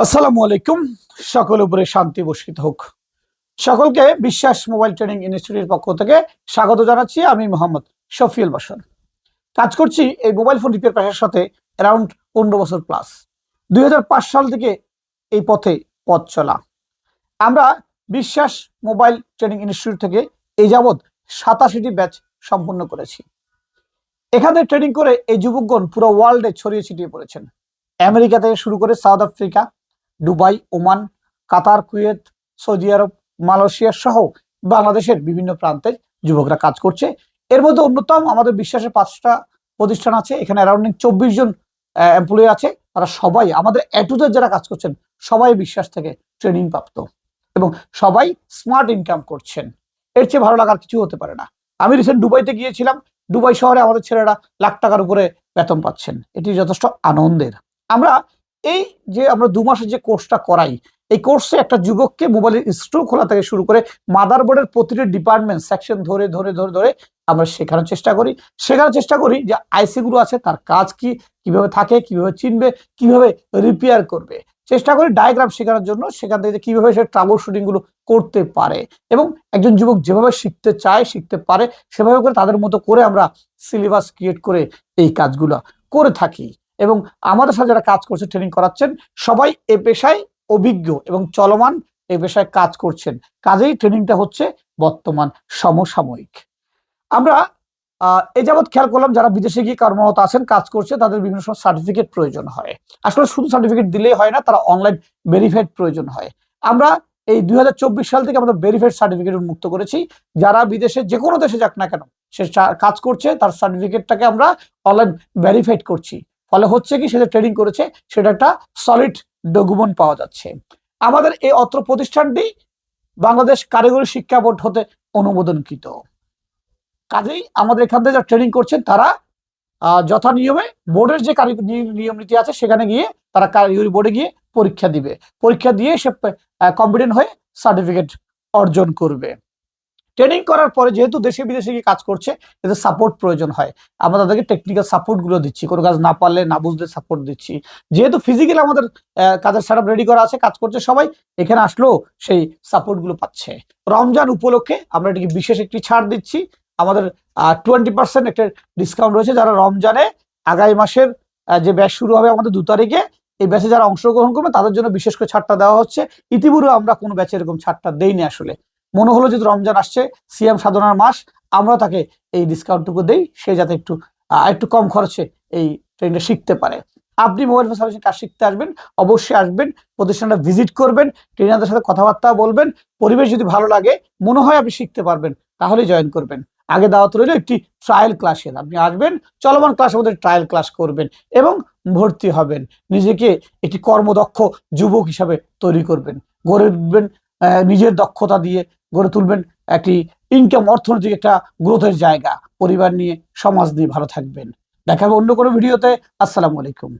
আসসালামু আলাইকুম। সকল উপরে শান্তি বর্ষিত হোক। সকলকে বিশ্বাস মোবাইল ট্রেনিং ইনস্টিটিউটের পক্ষ থেকে স্বাগত জানাচ্ছি। আমি মোহাম্মদ শফিউল বাশর কাজ করছি এই মোবাইল ফোন রিপেয়ার পেশার সাথে অ্যারাউন্ড 15 বছর প্লাস। 2005 সাল থেকে এই পথে পথ চলা। আমরা বিশ্বাস মোবাইল ট্রেনিং ইনস্টিটিউট থেকে এই যাবৎ 87টি ব্যাচ সম্পন্ন করেছি। এখানে ট্রেনিং করে এই যুবকগণ পুরো ওয়ার্ল্ডে ছড়িয়ে ছিটিয়ে পড়েছেন। আমেরিকা থেকে শুরু করে সাউথ আফ্রিকা, দুবাই, ওমান, কাতার, কুয়েত, সৌদি আরব, মালয়েশিয়া সহ বাংলাদেশের বিভিন্ন প্রান্তের যুবকরা কাজ করছে। এর মধ্যে অন্যতম আমাদের বিশ্বাসের 5টা প্রতিষ্ঠান আছে। এখানে অ্যারাউন্ডিং 24 জন এমপ্লয়ি আছে। তারা সবাই আমাদের এটুদের যারা কাজ করছেন সবাই বিশ্বাস থেকে ট্রেনিং প্রাপ্ত এবং সবাই স্মার্ট ইনকাম করছেন। এর চেয়ে ভালো লাগার কিছু হতে পারে না। আমি রিসেন্ট দুবাইতে গিয়েছিলাম। দুবাই শহরে আমাদের ছেলেরা লাখ টাকার উপরে বেতন পাচ্ছেন। এটি যথেষ্ট আনন্দের। আমরা এই যে আমরা 2 মাসের যে কোর্সটা করাই, এই কোর্সে একটা যুবককে মোবাইলের স্ক্রু খোলা থেকে শুরু করে মাদারবোর্ডের প্রতিটি ডিপার্টমেন্ট সেকশন ধরে ধরে ধরে ধরে আমরা শেখানোর চেষ্টা করি যে আইসি গুলো আছে তার কাজ কি, কিভাবে থাকে, কিভাবে চিনবে, কিভাবে রিপেয়ার করবে। চেষ্টা করি ডায়াগ্রাম শেখানোর জন্য, সেখান থেকে কিভাবে সে ট্রাবল শুটিং গুলো করতে পারে এবং একজন যুবক যেভাবে শিখতে চায়, শিখতে পারে সেভাবে করে তাদের মতো করে আমরা সিলেবাস ক্রিয়েট করে এই কাজগুলো করে থাকি। এবং আমাদের সাথে যারা কাজ করছে, ট্রেনিং করাচ্ছেন, সবাই এ পেশায় অভিজ্ঞ এবং চলমান এ পেশায় কাজ করছেন। কাজেই ট্রেনিংটা হচ্ছে বর্তমান সমসাময়িক। আমরা এই যাবৎ খেয়াল করলাম যারা বিদেশে গিয়ে কর্মরত আছেন, কাজ করছে, তাদের বিভিন্ন সময় সার্টিফিকেট প্রয়োজন হয়। আসলে শুধু সার্টিফিকেট দিলেই হয় না, তারা অনলাইন ভেরিফাইড প্রয়োজন হয়। আমরা এই 2024 সাল থেকে আমাদের ভেরিফাইড সার্টিফিকেট উন্মুক্ত করেছি। যারা বিদেশে যে কোনো দেশে যাক না কেন, সে কাজ করছে, তার সার্টিফিকেটটাকে আমরা অনলাইন ভেরিফাইড করছি। ফলে হচ্ছে কি, সে যে ট্রেনিং করেছে সেটা একটা সলিড ডকুমেন্ট পাওয়া যাচ্ছে। আমাদের এই অত্র প্রতিষ্ঠানটি বাংলাদেশ কারিগরি শিক্ষা বোর্ড হতে অনুমোদনকৃত। কাজেই আমাদের এখান থেকে যারা ট্রেনিং করছেন তারা যথা নিয়মে বোর্ডের যে নিয়ম নীতি আছে সেখানে গিয়ে তারা কারিগরি বোর্ডে গিয়ে পরীক্ষা দিবে। পরীক্ষা দিয়ে সে কম্পিটেন্ট হয়ে সার্টিফিকেট অর্জন করবে। ট্রেনিং করার পরে যেহেতু দেশে বিদেশে গিয়ে কাজ করছে, এদের সাপোর্ট প্রয়োজন হয়। আমরা তাদেরকে টেকনিক্যাল সাপোর্ট গুলো দিচ্ছি, কোনো কাজ না পারলে, না বুঝলে সাপোর্ট দিচ্ছি। যেহেতু ফিজিক্যালি আমাদের কাজের সেটআপ রেডি করা আছে, কাজ করছে সবাই, এখানে আসলেও সেই সাপোর্ট গুলো পাচ্ছে। রমজান উপলক্ষে আমরা এটিকে বিশেষ একটি ছাড় দিচ্ছি। আমাদের 20% একটা ডিসকাউন্ট রয়েছে। যারা রমজানে আগামী মাসের যে ব্যাচ শুরু হবে আমাদের 2 তারিখে, এই ব্যাচে যারা অংশগ্রহণ করবে তাদের জন্য বিশেষ করে ছাড়টা দেওয়া হচ্ছে। ইতিপূর্বে আমরা কোনো ব্যাচে এরকম ছাড়টা দেইনি। আসলে মনে হলো যেহেতু রমজান আসছে, সিয়াম সাধনার মাস, আমরা তাকে এই ডিসকাউন্টটুকু দেই, সে যাতে একটু কম খরচে এই ট্রেনিংটা শিখতে পারে। আপনি মোবাইল ফোন সার্ভিসিং কাজ শিখতে আসবেন, অবশ্যই আসবেন, প্রতিষ্ঠানটা ভিজিট করবেন, ট্রেনারদের সাথে কথাবার্তা বলবেন। পরিবেশ যদি ভালো লাগে, মনে হয় আপনি শিখতে পারবেন, তাহলেই জয়েন করবেন। আগে দাওয়াত রইল একটি ট্রায়াল ক্লাসের। আপনি আসবেন, চলমান ক্লাসের মধ্যে ট্রায়াল ক্লাস করবেন এবং ভর্তি হবেন। নিজেকে একটি কর্মদক্ষ যুবক হিসাবে তৈরি করবেন, গড়ে উঠবেন, নিজের দক্ষতা দিয়ে গড়ে তুলবেন একটি ইনকাম, অর্থনৈতিক একটা গ্রোথের জায়গা। পরিবার নিয়ে, সমাজ নিয়ে ভালো থাকবেন। দেখা হবে অন্য কোনো ভিডিওতে। আসসালামু আলাইকুম।